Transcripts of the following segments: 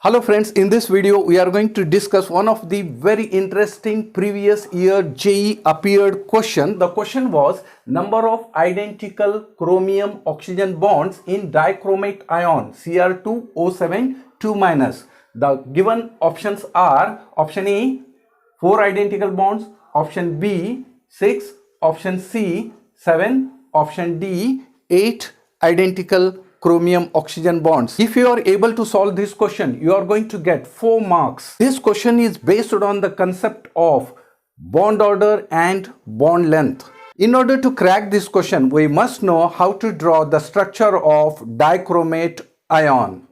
Hello friends, in this video we are going to discuss one of the very interesting previous year JEE appeared question. The question was number of identical chromium oxygen bonds in dichromate ion Cr2O7 2-. The given options are option A 4 identical bonds, option B 6, option C 7, option D 8 identical chromium oxygen bonds. If you are able to solve this question, you are going to get 4 marks. This question is based on the concept of bond order and bond length. In order to crack this question, we must know how to draw the structure of dichromate ion.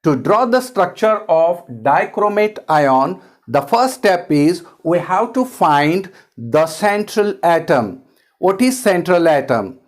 To draw the structure of dichromate ion, the first step is we have to find the central atom. What is central atom?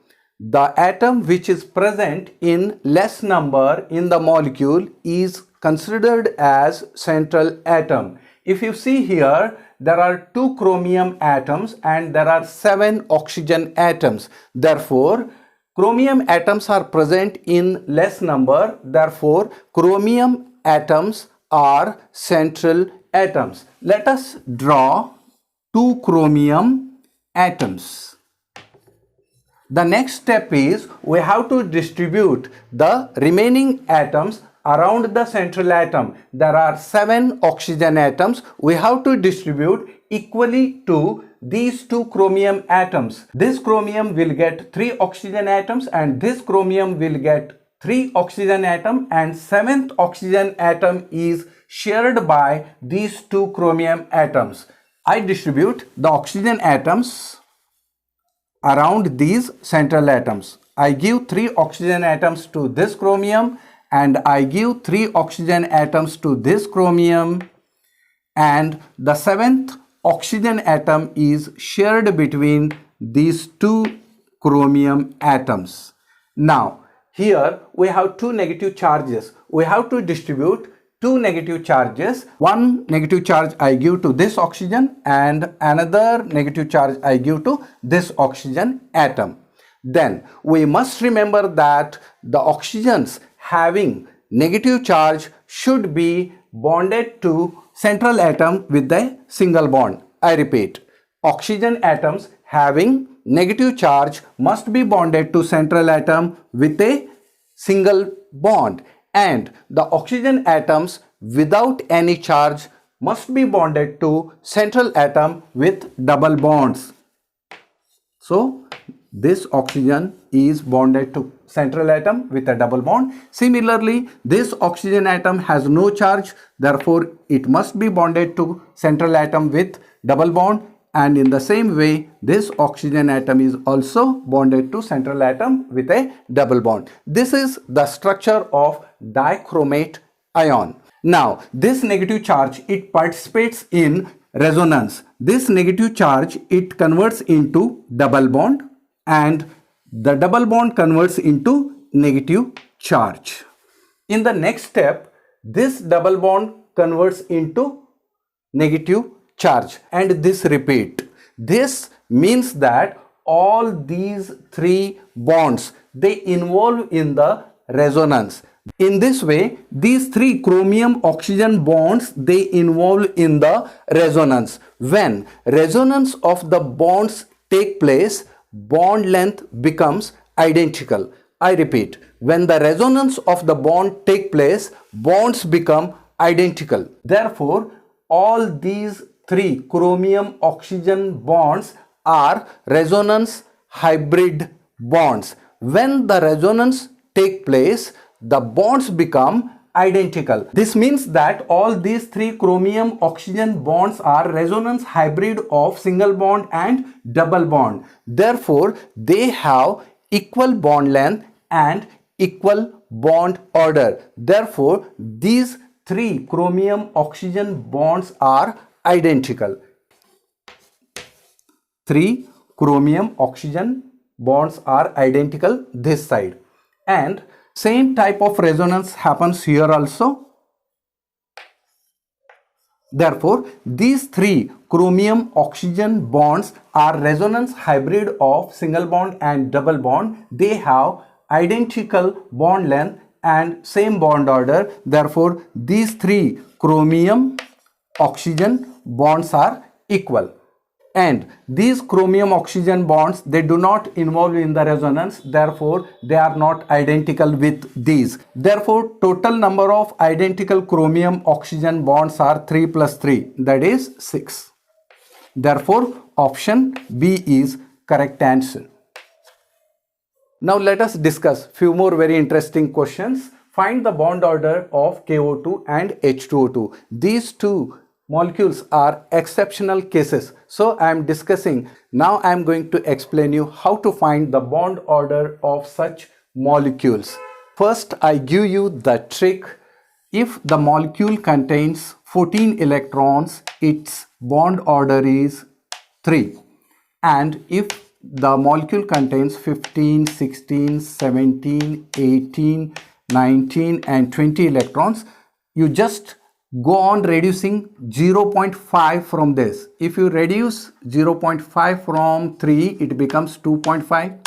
The atom which is present in less number in the molecule is considered as central atom. If you see here, there are 2 chromium atoms and there are 7 oxygen atoms. Therefore, chromium atoms are present in less number. Therefore, chromium atoms are central atoms. Let us draw 2 chromium atoms. The next step is we have to distribute the remaining atoms around the central atom. There are 7 oxygen atoms. We have to distribute equally to these 2 chromium atoms. This chromium will get 3 oxygen atoms and this chromium will get 3 oxygen atom, and 7th oxygen atom is shared by these 2 chromium atoms. I distribute the oxygen atoms around these central atoms. I give 3 oxygen atoms to this chromium and I give 3 oxygen atoms to this chromium, and the 7th oxygen atom is shared between these 2 chromium atoms. Now here we have 2 negative charges. We have to distribute 2 negative charges. One negative charge I give to this oxygen and another negative charge I give to this oxygen atom. Then we must remember that the oxygens having negative charge should be bonded to central atom with a single bond. I repeat, oxygen atoms having negative charge must be bonded to central atom with a single bond, and the oxygen atoms without any charge must be bonded to central atom with double bonds. So this oxygen is bonded to central atom with a double bond. Similarly, this oxygen atom has no charge, therefore it must be bonded to central atom with double bond, and in the same way this oxygen atom is also bonded to central atom with a double bond. This is the structure of dichromate ion. Now this negative charge, it participates in resonance. This negative charge, it converts into double bond and the double bond converts into negative charge. In the next step, this double bond converts into negative charge and this repeat. This means that all these 3 bonds, they involve in the resonance. In this way, these 3 chromium oxygen bonds, they involve in the resonance. When resonance of the bonds take place, bond length becomes identical. I repeat, when the resonance of the bond take place, bonds become identical. Therefore, all these 3 chromium oxygen bonds are resonance hybrid bonds. When the resonance take place, the bonds become identical. This means that all these 3 chromium oxygen bonds are resonance hybrid of single bond and double bond. Therefore, they have equal bond length and equal bond order. Therefore, these 3 chromium oxygen bonds are identical. 3 chromium oxygen bonds are identical this side, and same type of resonance happens here also. Therefore, these 3 chromium oxygen bonds are resonance hybrid of single bond and double bond. They have identical bond length and same bond order. Therefore, these three chromium oxygen bonds are equal. And these chromium oxygen bonds, they do not involve in the resonance, therefore they are not identical with these. Therefore, total number of identical chromium oxygen bonds are 3 plus 3, that is 6. Therefore, option B is correct answer. Now let us discuss few more very interesting questions. Find the bond order of KO2 and H2O2. These two molecules are exceptional cases. So I am discussing, now I am going to explain you how to find the bond order of such molecules. First, I give you the trick. If the molecule contains 14 electrons, its bond order is 3. And if the molecule contains 15, 16, 17, 18, 19 and 20 electrons, you just go on reducing 0.5 from this. If you reduce 0.5 from 3, it becomes 2.5,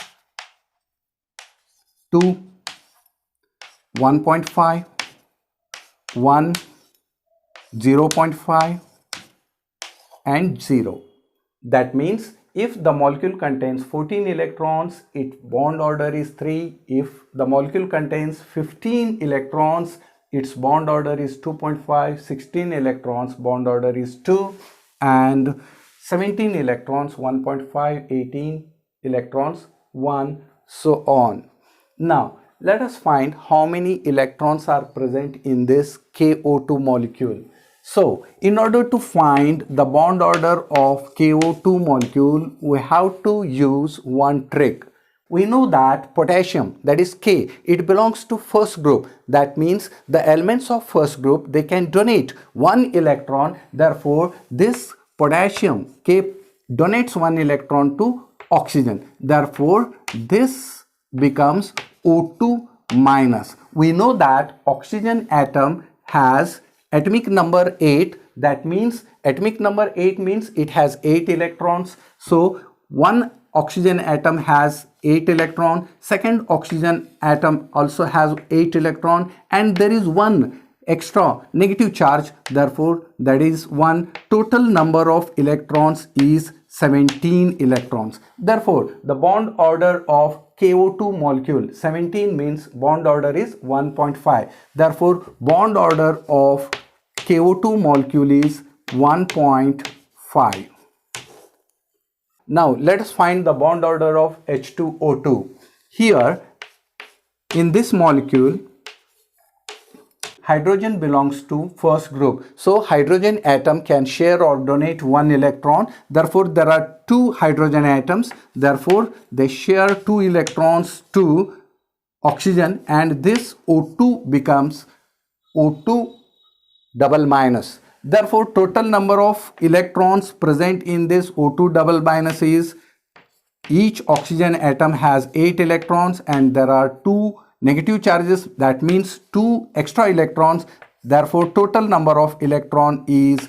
2, 1.5, 1, 0.5 and 0. That means if the molecule contains 14 electrons, its bond order is 3. If the molecule contains 15 electrons, its bond order is 2.5, 16 electrons, bond order is 2, and 17 electrons, 1.5, 18 electrons, 1, so on. Now, let us find how many electrons are present in this KO2 molecule. So, in order to find the bond order of KO2 molecule, we have to use one trick. We know that potassium, that is K, it belongs to first group. That means the elements of first group, they can donate 1 electron. Therefore, this potassium K donates 1 electron to oxygen. Therefore, this becomes O2 minus. We know that oxygen atom has atomic number 8. That means atomic number 8 means it has 8 electrons. So, one oxygen atom has 8 electron, second oxygen atom also has 8 electron, and there is one extra negative charge, therefore that is 1. Total number of electrons is 17 electrons. Therefore, the bond order of KO2 molecule, 17 means bond order is 1.5. Therefore, bond order of KO2 molecule is 1.5. Now, let us find the bond order of H2O2. Here, in this molecule, hydrogen belongs to first group. So, hydrogen atom can share or donate 1 electron. Therefore, there are 2 hydrogen atoms. Therefore, they share 2 electrons to oxygen, and this O2 becomes O2 double minus. Therefore, total number of electrons present in this O2 double minus is, each oxygen atom has 8 electrons and there are 2 negative charges. That means 2 extra electrons. Therefore, total number of electron is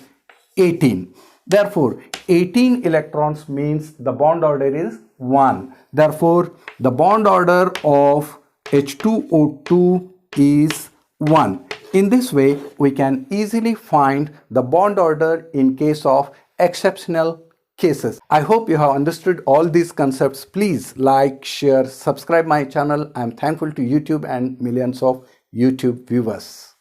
18. Therefore, 18 electrons means the bond order is 1. Therefore, the bond order of H2O2 is 1. In this way, we can easily find the bond order in case of exceptional cases. I hope you have understood all these concepts. Please like, share, subscribe my channel. I am thankful to YouTube and millions of YouTube viewers.